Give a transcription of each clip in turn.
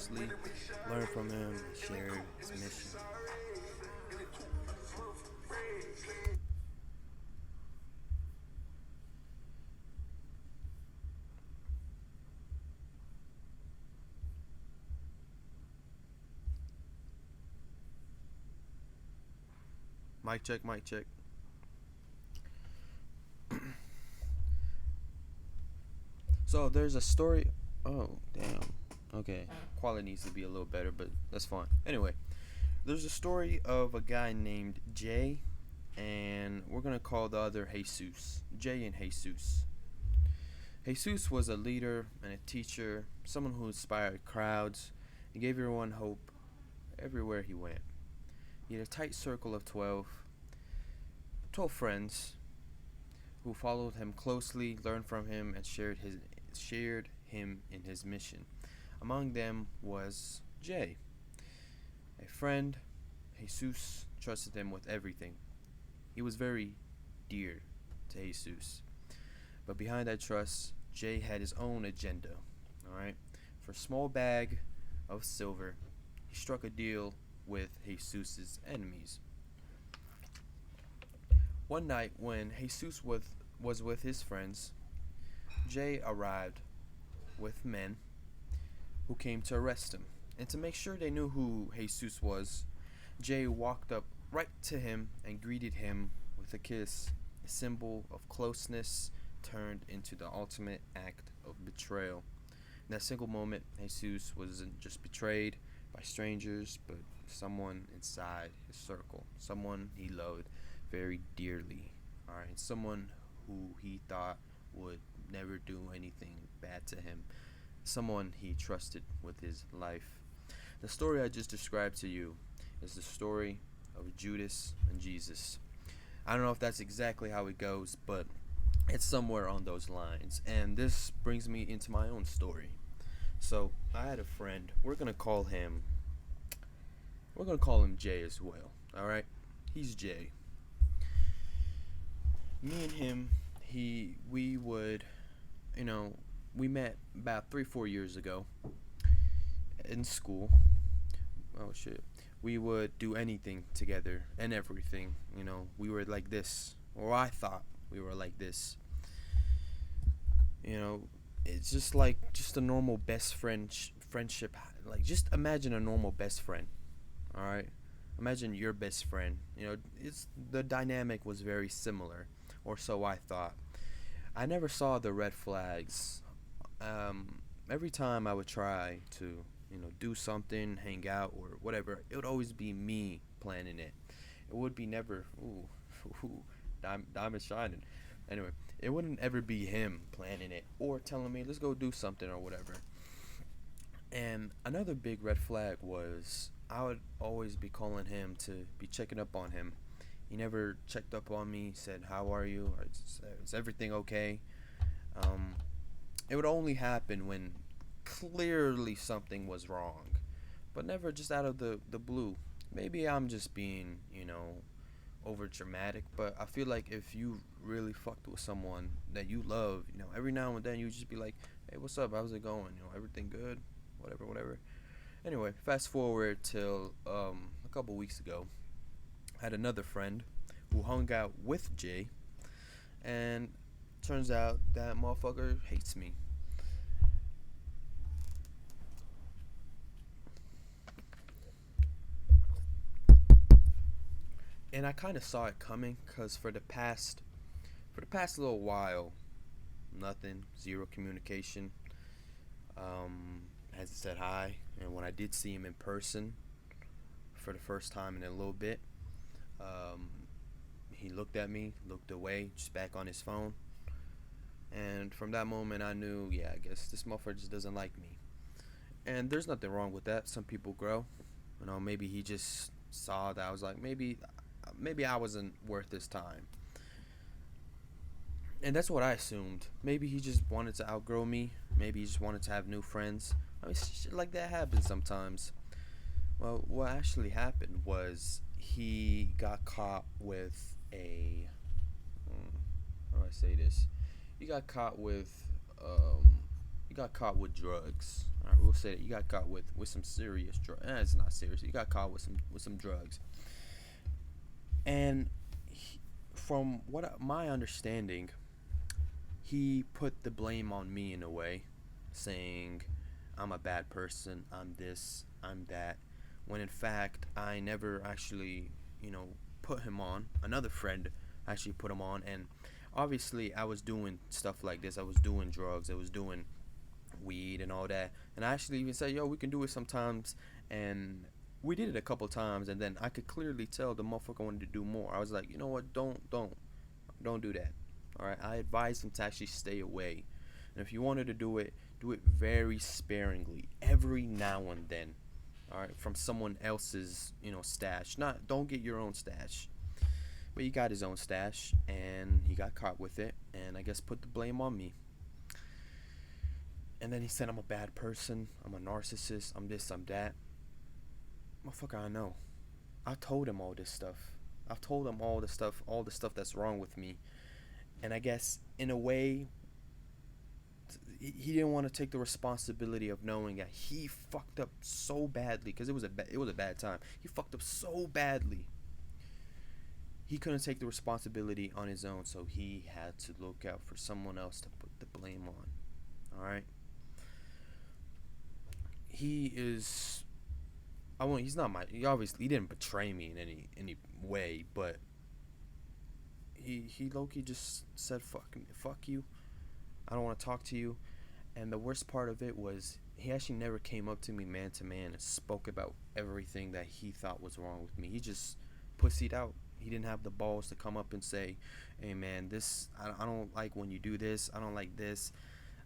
closely, learned from him, and shared his mission. Mic check, mic check. So there's a story. Oh, damn. Okay. Quality needs to be a little better, but that's fine. Anyway, there's a story of a guy named Jay, and we're going to call the other Jesus. Jay and Jesus. Jesus was a leader and a teacher, someone who inspired crowds and gave everyone hope everywhere he went. He had a tight circle of 12 friends who followed him closely, learned from him, and shared him in his mission. Among them was Jay, a friend. Jesus trusted him with everything. He was very dear to Jesus. But behind that trust, Jay had his own agenda. All right, for a small bag of silver, he struck a deal with Jesus's enemies. One night, when was with his friends, Jay arrived with men who came to arrest him. And to make sure they knew who Jesus was, Jay walked up right to him and greeted him with a kiss, a symbol of closeness turned into the ultimate act of betrayal. In that single moment, Jesus wasn't just betrayed by strangers, but someone inside his circle, someone he loved very dearly. All right, someone who he thought would never do anything bad to him, someone he trusted with his life. The story I just described to you is the story of Judas and Jesus. I don't know if that's exactly how it goes, but it's somewhere on those lines. And this brings me into my own story. So I had a friend. We're gonna call him Jay as well. All right, he's Jay. Me and him, we would, you know, we met about 3 4 years ago in school. Oh shit. We would do anything together and everything. We were like this, or I thought we were like this. You know, it's just a normal best friendship. Like, just imagine a normal best friend. All right, imagine your best friend. It's the dynamic was very similar, or so I thought. I never saw the red flags. Every time I would try to, do something, hang out, or whatever, it would always be me planning it. It would be never, ooh, diamond shining. Anyway, it wouldn't ever be him planning it or telling me, let's go do something or whatever. And another big red flag was I would always be calling him to be checking up on him. He never checked up on me, said, how are you? Or is everything okay? Um, it would only happen when clearly something was wrong, but never just out of the blue. Maybe I'm just being, over dramatic, but I feel like if you really fucked with someone that you love, every now and then you just be like, hey, what's up? How's it going? Everything good? Whatever, whatever. Anyway, fast forward till a couple weeks ago. I had another friend who hung out with Jay, and turns out that motherfucker hates me. And I kind of saw it coming because for the past little while, nothing, zero communication. Hasn't said hi, and when I did see him in person for the first time in a little bit, um, he looked at me, looked away, just back on his phone, and from that moment I knew, yeah, I guess this motherfucker just doesn't like me. And there's nothing wrong with that. Some people grow. Maybe he just saw that I was like, maybe I wasn't worth his time. And that's what I assumed. Maybe he just wanted to outgrow me. Maybe he just wanted to have new friends. I mean, shit like that happens sometimes. Well, what actually happened was he got caught with a. How do I say this? He got caught with. you got caught with drugs. All right, we'll say that you got caught with some serious drugs. It's not serious. You got caught with some drugs. And from my understanding, he put the blame on me in a way, saying I'm a bad person, I'm this, I'm that, when in fact I never actually, put him on. Another friend actually put him on, and obviously I was doing stuff like this. I was doing drugs, I was doing weed and all that, and I actually even said, yo, we can do it sometimes, and we did it a couple times, and then I could clearly tell the motherfucker wanted to do more. I was like, you know what, don't do that. All right, I advise him to actually stay away, and if you wanted to do it very sparingly, every now and then. All right, from someone else's, stash. Not don't get your own stash. But he got his own stash, and he got caught with it, and I guess put the blame on me. And then he said I'm a bad person, I'm a narcissist, I'm this, I'm that. Motherfucker, I know. I told him all this stuff. I've told him all the stuff that's wrong with me. And I guess in a way, he didn't want to take the responsibility of knowing that he fucked up so badly, because it was a bad time. He fucked up so badly. He couldn't take the responsibility on his own, so he had to look out for someone else to put the blame on. All right. He is. I won't. He's not my. He didn't betray me in any way, but he low key just said fuck you. I don't want to talk to you. And the worst part of it was he actually never came up to me man to man and spoke about everything that he thought was wrong with me. He just pussied out. He didn't have the balls to come up and say, hey man, this I don't like when you do this. I don't like this.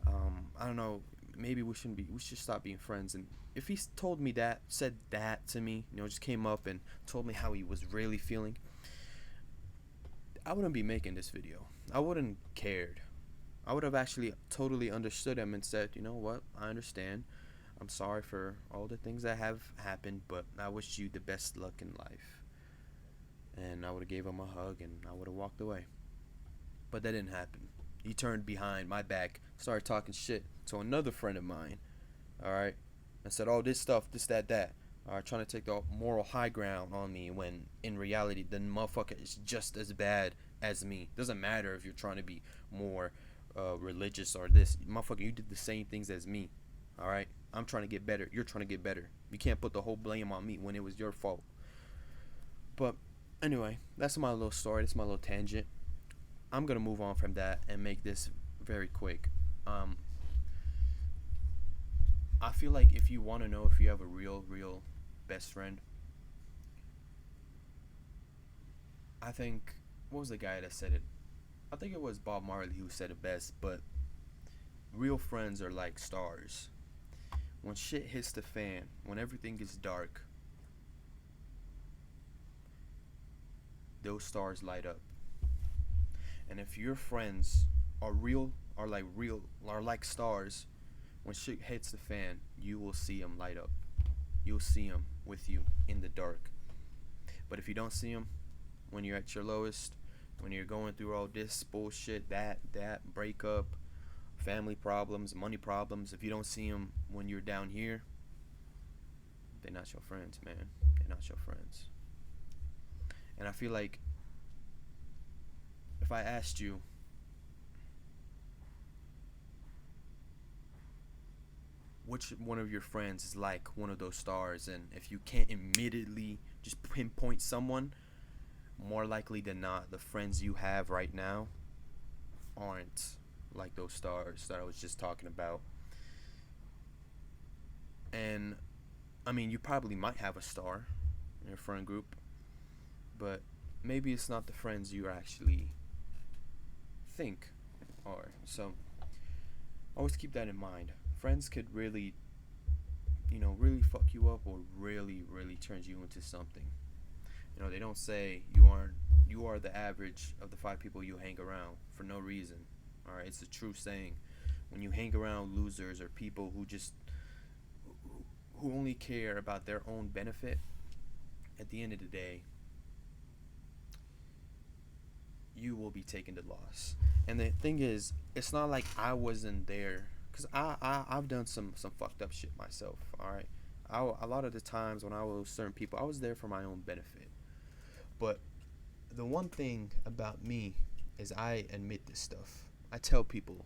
I don't know. Maybe we should stop being friends. And if he told me that, said that to me, just came up and told me how he was really feeling, I wouldn't be making this video. I wouldn't cared. I would have actually totally understood him and said, you know what, I understand. I'm sorry for all the things that have happened, but I wish you the best luck in life. And I would have gave him a hug and I would have walked away. But that didn't happen. He turned behind my back, started talking shit to another friend of mine, alright? And said, oh, this stuff, this, that. Alright, trying to take the moral high ground on me when in reality the motherfucker is just as bad as me. Doesn't matter if you're trying to be more religious or this. Motherfucker, you did the same things as me. Alright? I'm trying to get better. You're trying to get better. You can't put the whole blame on me when it was your fault. But anyway, that's my little story. That's my little tangent. I'm gonna move on from that and make this very quick. I feel like if you want to know if you have a real best friend, I think, what was the guy that said it? I think it was Bob Marley who said it best, but real friends are like stars. When shit hits the fan, when everything is dark, those stars light up. And if your friends are like stars, when shit hits the fan, you will see them light up. You'll see them with you in the dark. But if you don't see them when you're at your lowest, when you're going through all this bullshit, that breakup, family problems, money problems, if you don't see them when you're down here, they're not your friends, man. They're not your friends. And I feel like if I asked you, which one of your friends is like one of those stars, and if you can't immediately just pinpoint someone, more likely than not, the friends you have right now aren't like those stars that I was just talking about. And I mean, you probably might have a star in your friend group, but maybe it's not the friends you actually think are. So always keep that in mind. Friends could really, really fuck you up, or really turns you into something. They don't say you are the average of the 5 people you hang around for no reason. All right, it's a true saying. When you hang around losers or people who only care about their own benefit, at the end of the day, you will be taking the loss. And the thing is, it's not like I wasn't there cause I've done some fucked up shit myself. All right, a lot of the times when I was with certain people, I was there for my own benefit. But the one thing about me is I admit this stuff. I tell people,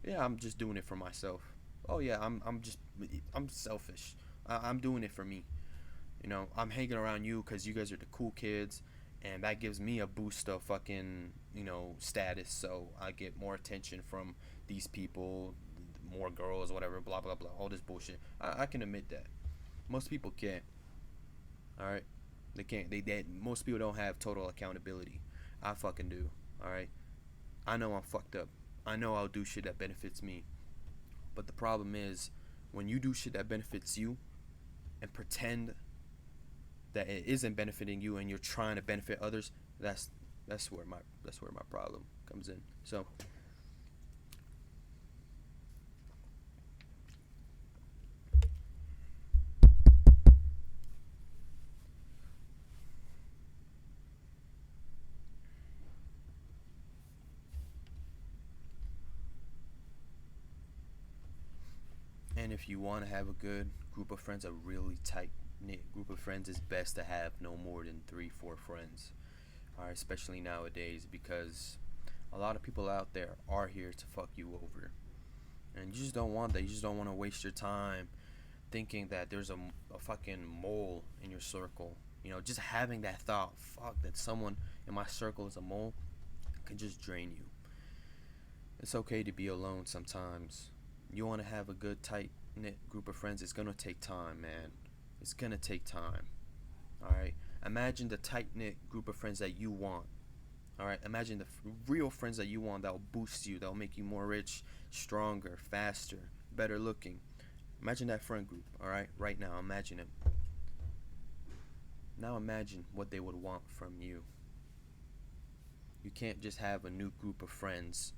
yeah, I'm just doing it for myself. Oh yeah, I'm selfish. I'm doing it for me. I'm hanging around you because you guys are the cool kids, and that gives me a boost of fucking status. So I get more attention from these people, more girls, whatever, blah blah blah, all this bullshit. I can admit that. Most people can't. All right, they can't. They most people don't have total accountability. I fucking do. All right, I know I'm fucked up. I know I'll do shit that benefits me. But the problem is, when you do shit that benefits you and pretend that it isn't benefiting you and you're trying to benefit others, that's that's where my problem comes in. So, and if you want to have a good group of friends, a really tight knit group of friends, it's best to have no more than 3, 4 friends. All right, especially nowadays, because a lot of people out there are here to fuck you over, and you just don't want that. You just don't want to waste your time thinking that there's a fucking mole in your circle. Just having that thought, fuck, that someone in my circle is a mole, can just drain you. It's okay to be alone sometimes. You want to have a good, tight knit group of friends, it's gonna take time, man. It's gonna take time. Alright? Imagine the tight knit group of friends that you want. Alright? Imagine the real friends that you want that will boost you, that will make you more rich, stronger, faster, better looking. Imagine that friend group, alright? Right now, imagine it. Now imagine what they would want from you. You can't just have a new group of friends,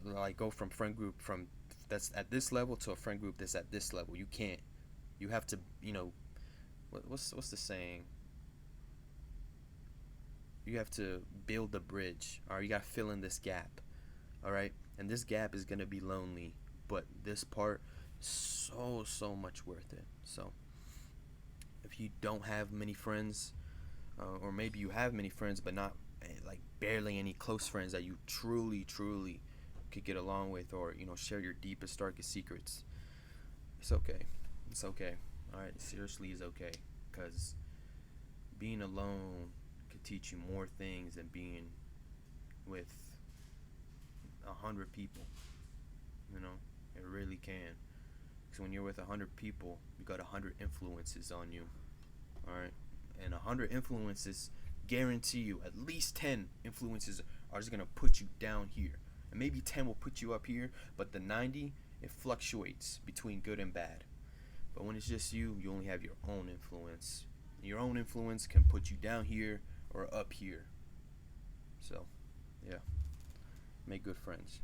like go from friend group from that's at this level to a friend group that's at this level. You can't. You have to, what's the saying? You have to build the bridge. All right, you got to fill in this gap. All right, and this gap is gonna be lonely, but this part, so much worth it. So if you don't have many friends, or maybe you have many friends but not like barely any close friends that you truly could get along with, or share your deepest darkest secrets, it's okay. It's okay. All right, seriously, it's okay, because being alone could teach you more things than being with 100 people. It really can. Because when you're with 100 people, you got 100 influences on you. All right, and 100 influences guarantee you at least 10 influences are just gonna put you down here, and maybe 10 will put you up here, but the 90, it fluctuates between good and bad. But when it's just you, you only have your own influence. Your own influence can put you down here or up here. So, yeah, make good friends.